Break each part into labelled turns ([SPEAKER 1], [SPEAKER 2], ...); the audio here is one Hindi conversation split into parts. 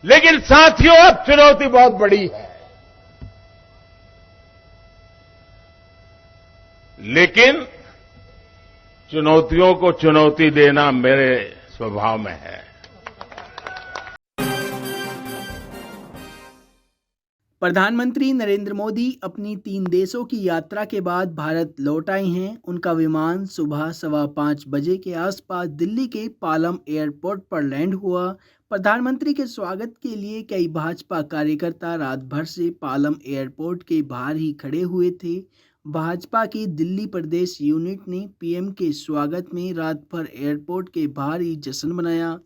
[SPEAKER 1] लेकिन साथियों, अब चुनौती बहुत बड़ी है। लेकिन चुनौतियों को चुनौती देना मेरे स्वभाव में है।
[SPEAKER 2] प्रधानमंत्री नरेंद्र मोदी अपनी 3 देशों की यात्रा के बाद भारत लौट आए हैं। उनका विमान सुबह 5:15 बजे के आसपास दिल्ली के पालम एयरपोर्ट पर लैंड हुआ। प्रधानमंत्री के स्वागत के लिए कई भाजपा कार्यकर्ता रात भर से पालम एयरपोर्ट के बाहर ही खड़े हुए थे। भाजपा की दिल्ली प्रदेश यूनिट ने पीएम के स्वागत में रात भर एयरपोर्ट के बाहर ही जश्न मनाया।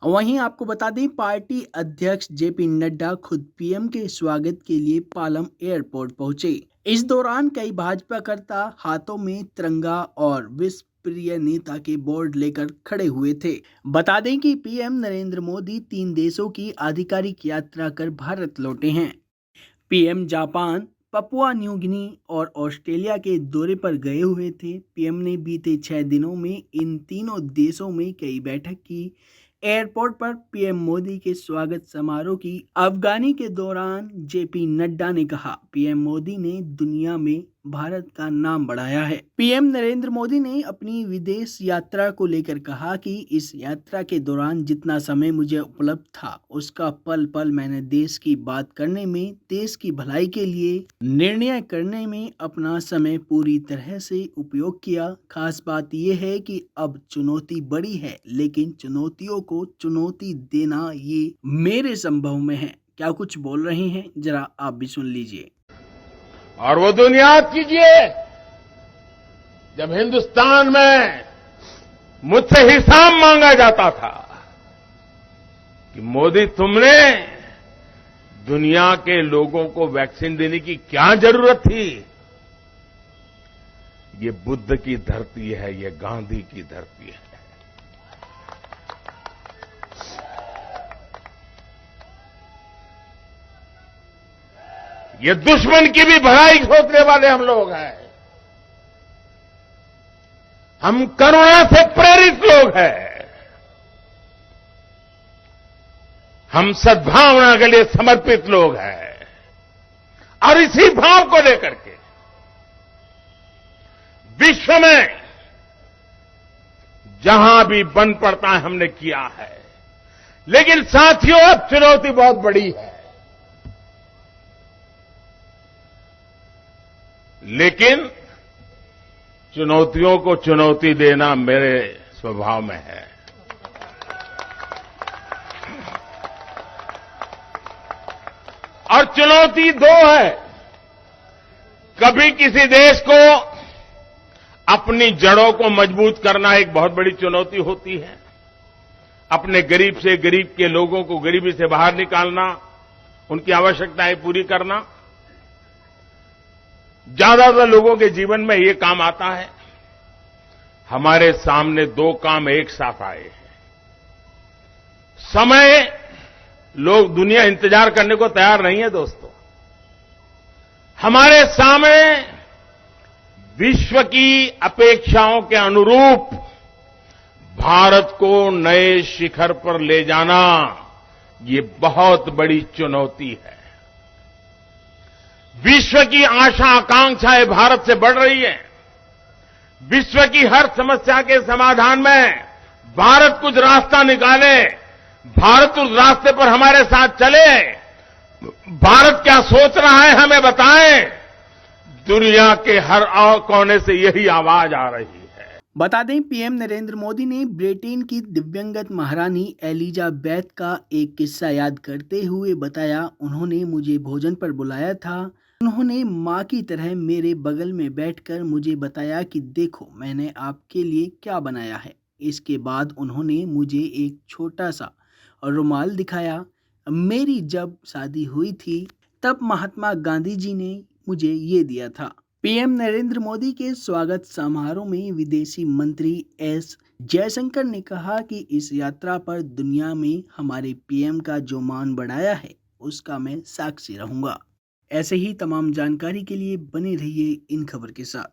[SPEAKER 2] वहीं आपको बता दें, पार्टी अध्यक्ष जेपी नड्डा खुद पीएम के स्वागत के लिए पालम एयरपोर्ट पहुंचे। इस दौरान कई भाजपा कर्ता हाथों में तिरंगा और विश्व प्रिय नेता के बोर्ड लेकर खड़े हुए थे। बता दें कि पीएम नरेंद्र मोदी 3 देशों की आधिकारिक यात्रा कर भारत लौटे हैं। PM Japan, Papua New Guinea और ऑस्ट्रेलिया के दौरे पर गए हुए थे। पीएम ने बीते 6 दिनों में इन तीनों देशों में कई बैठक की। एयरपोर्ट पर पीएम मोदी के स्वागत समारोह की अफगानी के दौरान जेपी नड्डा ने कहा, पीएम मोदी ने दुनिया में भारत का नाम बढ़ाया है। पीएम नरेंद्र मोदी ने अपनी विदेश यात्रा को लेकर कहा कि इस यात्रा के दौरान जितना समय मुझे उपलब्ध था, उसका पल पल मैंने देश की बात करने में, देश की भलाई के लिए निर्णय करने में अपना समय पूरी तरह से उपयोग किया। खास बात यह है कि अब चुनौती बड़ी है, लेकिन चुनौतियों को चुनौती देना ये मेरे संभव में है। क्या कुछ बोल रहे हैं, जरा आप भी सुन लीजिए।
[SPEAKER 1] और वो दिन याद कीजिए जब हिंदुस्तान में मुझसे हिसाब मांगा जाता था कि मोदी, तुमने दुनिया के लोगों को वैक्सीन देने की क्या जरूरत थी। ये बुद्ध की धरती है, ये गांधी की धरती है। ये दुश्मन की भी भलाई सोचने वाले हम लोग हैं। हम करुणा से प्रेरित लोग हैं। हम सद्भावना के लिए समर्पित लोग हैं। और इसी भाव को लेकर के विश्व में जहां भी बन पड़ता है हमने किया है। लेकिन साथियों, अब चुनौती बहुत बड़ी है। लेकिन चुनौतियों को चुनौती देना मेरे स्वभाव में है। और चुनौती दो है। कभी किसी देश को अपनी जड़ों को मजबूत करना एक बहुत बड़ी चुनौती होती है। अपने गरीब से गरीब के लोगों को गरीबी से बाहर निकालना, उनकी आवश्यकताएं पूरी करना। ज्यादातर लोगों के जीवन में ये काम आता है। हमारे सामने 2 काम एक साथ आए हैं। समय, लोग दुनिया इंतजार करने को तैयार नहीं है दोस्तों। हमारे सामने विश्व की अपेक्षाओं के अनुरूप भारत को नए शिखर पर ले जाना, ये बहुत बड़ी चुनौती है। विश्व की आशा आकांक्षाएं भारत से बढ़ रही है। विश्व की हर समस्या के समाधान में भारत कुछ रास्ता निकाले, भारत उस रास्ते पर हमारे साथ चले। भारत क्या सोच रहा है हमें बताएं। दुनिया के हर कोने से यही आवाज आ रही है।
[SPEAKER 2] बता दें, पीएम नरेंद्र मोदी ने ब्रिटेन की दिव्यंगत महारानी एलिजाबेथ का एक किस्सा याद करते हुए बताया, उन्होंने मुझे भोजन पर बुलाया था। उन्होंने माँ की तरह मेरे बगल में बैठकर मुझे बताया कि देखो मैंने आपके लिए क्या बनाया है। इसके बाद उन्होंने मुझे एक छोटा सा रुमाल दिखाया। मेरी जब शादी हुई थी तब महात्मा गांधी जी ने मुझे ये दिया था। पीएम नरेंद्र मोदी के स्वागत समारोह में विदेशी मंत्री एस जयशंकर ने कहा कि इस यात्रा पर दुनिया में हमारे पीएम का जो मान बढ़ाया है, उसका मैं साक्षी रहूंगा। ऐसे ही तमाम जानकारी के लिए बने रहिए इन खबर के साथ।